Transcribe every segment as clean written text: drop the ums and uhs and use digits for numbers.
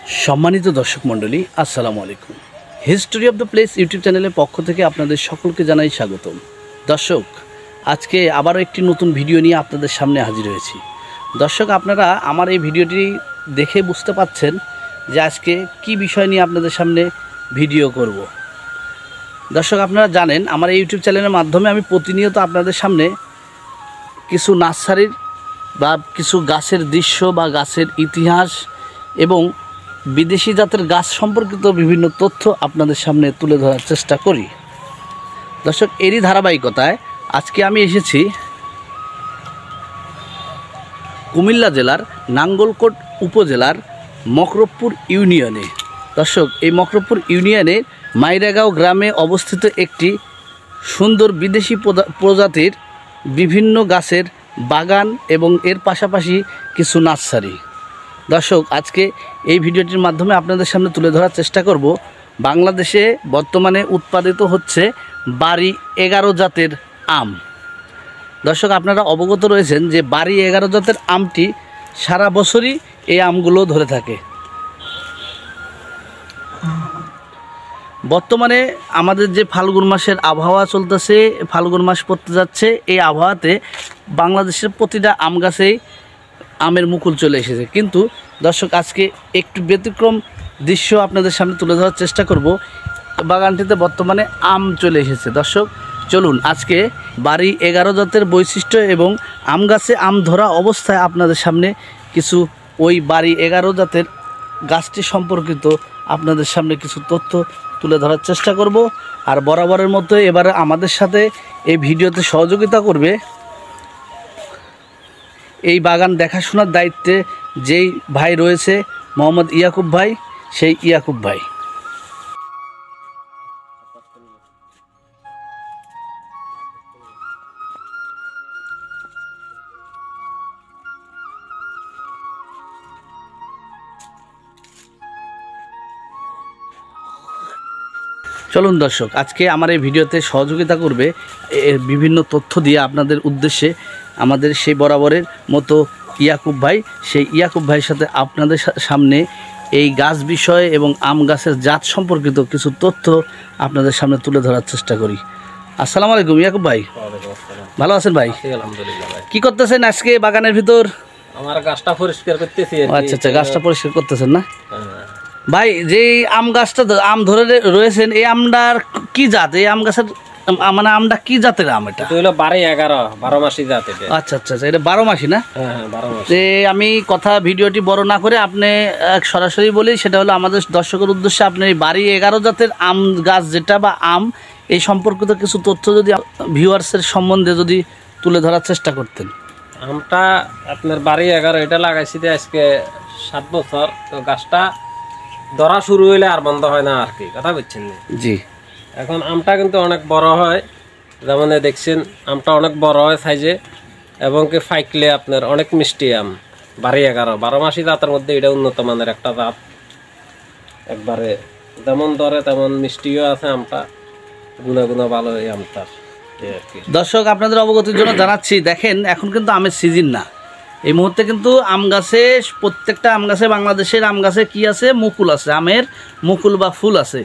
सम्मानित दर्शक मंडली अस्सलामु आलैकुम। History of the place YouTube channel पक्ष থেকে আপনাদের সকলকে জানাই স্বাগতম। দর্শক, আজকে আবারও একটি নতুন ভিডিও নিয়ে আপনাদের সামনে হাজির হয়েছি। দর্শক, আপনারা আমার এই ভিডিওটি দেখে বুঝতে পাচ্ছেন যে আজকে কি বিষয় নিয়ে আপনাদের সামনে ভিডিও করব। দর্শক, আপনারা জানেন আমার এই ইউটিউব চ্যানেলের মাধ্যমে আমি প্রতিনিয়ত আপনাদের সামনে কিছু নার্সারির বা কিছু গাছের দৃশ্য বা গাছের ইতিহাস এবং বিদেশি জাতের গাছ সম্পর্কিত বিভিন্ন তথ্য আপনাদের সামনে তুলে ধরার চেষ্টা করি। দর্শক, এরই ধারাবাহিকতায় আজকে আমি এসেছি কুমিল্লা জেলার নাঙ্গলকোট উপজেলার মকরবপুর ইউনিয়নে। দর্শক, এই মকরবপুর ইউনিয়নের মাইরাগাঁও গ্রামে অবস্থিত একটি সুন্দর বিদেশি প্রজাতির বিভিন্ন গাছের বাগান এবং এর পাশাপাশি কিছু নার্সারি। দর্শক, আজকে এই ভিডিওটির মাধ্যমে আপনাদের সামনে তুলে ধরার চেষ্টা করব বাংলাদেশে বর্তমানে উৎপাদিত হচ্ছে বাড়ি 11 জাতের আম। দর্শক, আপনারা অবগত রয়েছেন যে বাড়ি 11 জাতের আমটি সারা বছরই এই আমগুলো ধরে থাকে। বর্তমানে আমাদের যে ফাল্গুন মাসের আবহাওয়া চলতেছে, ফাল্গুন মাস পড়তে যাচ্ছে, এই আবহাওয়াতে বাংলাদেশের প্রতিটা আম গাছেই আমের মুকুল চলে এসেছে। কিন্তু দর্শক, আজকে একটু ব্যতিক্রম দৃশ্য আপনাদের সামনে তুলে ধরার চেষ্টা করব। বাগানটিতে বর্তমানে আম চলে এসেছে। দর্শক, চলুন আজকে বাড়ি 11 জাতের বৈশিষ্ট্য এবং আম গাছে আম ধরা অবস্থায় আপনাদের সামনে কিছু ওই বাড়ি 11 জাতের গাছটি সম্পর্কিত আপনাদের সামনে কিছু তথ্য তুলে ধরার চেষ্টা করব। আর বরাবরের মতো এবারে আমাদের সাথে এই ভিডিওতে সহযোগিতা করবে এই বাগান দেখাশোনার দায়িত্বে যেই ভাই রয়েছে মোহাম্মদ ইয়াকুব ভাই, সেই ইয়াকুব ভাই। চলুন দর্শক, আজকে আমার এই ভিডিওতে সহযোগিতা করবে বিভিন্ন তথ্য দিয়ে আপনাদের উদ্দেশ্যে আমাদের সেই বরাবরের মতো ইয়াকুব ভাই। সেই ইয়াকুব ভাইয়ের সাথে আপনাদের সামনে এই গাছ বিষয় এবং আম গাছের জাত সম্পর্কিত কিছু তথ্য আপনাদের সামনে তুলে ধরার চেষ্টা করি। আসসালামু আলাইকুম ইয়াকুব ভাই। ভালো আছেন ভাই? আলহামদুলিল্লাহ ভাই। কি করতেছেন আজকে বাগানের ভিতর? আমার গাছটা পরিষ্কার করতেছি। আচ্ছা আচ্ছা, গাছটা পরিষ্কার করতেছেন না ভাই? যে আম গাছটা আম ধরে রয়েছেন, এই আমটার কি জাত? এই আম গাছের মানে আমটা কি জাতের আম? এটা হলো বাড়ি 11 12 মাসি জাত। আচ্ছা আচ্ছা আচ্ছা, এটা 12 মাসি না? হ্যাঁ, 12 মাসি। যে আমি কথা ভিডিওটি বড় না করে আপনি সরাসরি বলি, সেটা হলো আমাদের দর্শকের উদ্দেশ্যে আপনি এই বাড়ি 11 জাতের আম গাছ যেটা বা আম, এই সম্পর্কিত কিছু তথ্য যদি ভিউয়ার্সের সম্বন্ধে যদি তুলে ধরার চেষ্টা করতেন। আমটা আপনার বাড়ি 11 এটা লাগাইছি আজকে 7 বছর। তো গাছটা ধরা শুরু হইলে আর বন্ধ হয় না আর কি, কথা বুঝছেন? জি। এখন আমটা কিন্তু অনেক বড় হয়, যেমন দেখছেন আমটা অনেক বড় হয় সাইজে, এবং কি ফাইকলে আপনার অনেক মিষ্টি আম। বাড়ি 11 12 মাসি জাতের মধ্যে এটা উন্নত মানের একটা জাত। একবারে যেমন ধরে তেমন মিষ্টিও আছে আমটা, গুণাগুণা ভালো এই আমটার। দর্শক, আপনাদের অবগতির জন্য জানাচ্ছি, দেখেন এখন কিন্তু আমের সিজন না। এই মুহূর্তে কিন্তু আম গাছে, প্রত্যেকটা আম গাছে, বাংলাদেশের আম গাছে কি আছে? মুকুল আছে, আমের মুকুল বা ফুল আছে।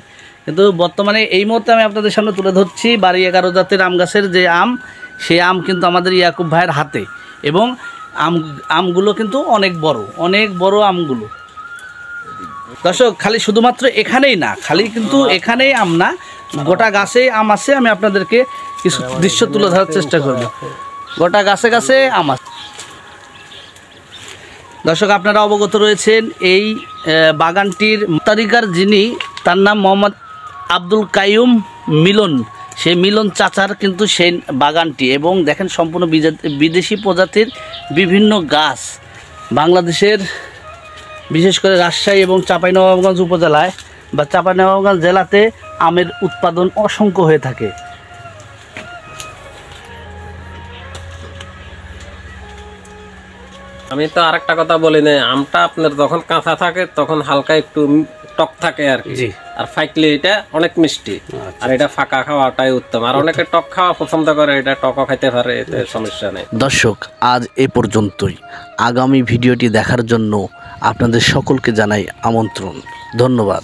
কিন্তু বর্তমানে এই মুহূর্তে আমি আপনাদের সামনে তুলে ধরছি বাড়ি 11 জাতের আম গাছের যে আম, সেই আম কিন্তু আমাদের ইয়াকুব ভাইয়ের হাতে। এবং আমগুলো কিন্তু অনেক বড় আমগুলো। দর্শক, খালি শুধুমাত্র এখানেই না, খালি কিন্তু এখানেই আম না, গোটা গাছে আম আছে। আমি আপনাদেরকে কিছু দৃশ্য তুলে ধরার চেষ্টা করব। গোটা গাছে গাছে আম আছে। দর্শক, আপনারা অবগত রয়েছেন এই বাগানটির তারিকার যিনি, তার নাম মোহাম্মদ আব্দুল কাইয়ুম মিলন। সেই মিলন চাচার কিন্তু সেই বাগানটি। এবং দেখেন সম্পূর্ণ বিদেশি প্রজাতির বিভিন্ন গাছ বাংলাদেশের, বিশেষ করে রাজশাহী এবং চাঁপাইনবাবগঞ্জ উপজেলায় বা চাঁপাইনবাবগঞ্জ জেলাতে আমের উৎপাদন অসংখ্য হয়ে থাকে। আমি তো আরেকটা কথা বলি না, আমটা আপনার যখন কাঁচা থাকে তখন হালকা একটু টক থাকে আর কি, আর ফাইকলে এটা অনেক মিষ্টি। আর এটা ফাঁকা খাওয়াটাই উত্তম। আর অনেকে টক খাওয়া পছন্দ করে, এটা টকও খাইতে পারে, এতে সমস্যা নেই। দর্শক, আজ এ পর্যন্তই। আগামী ভিডিওটি দেখার জন্য আপনাদের সকলকে জানাই আমন্ত্রণ। ধন্যবাদ।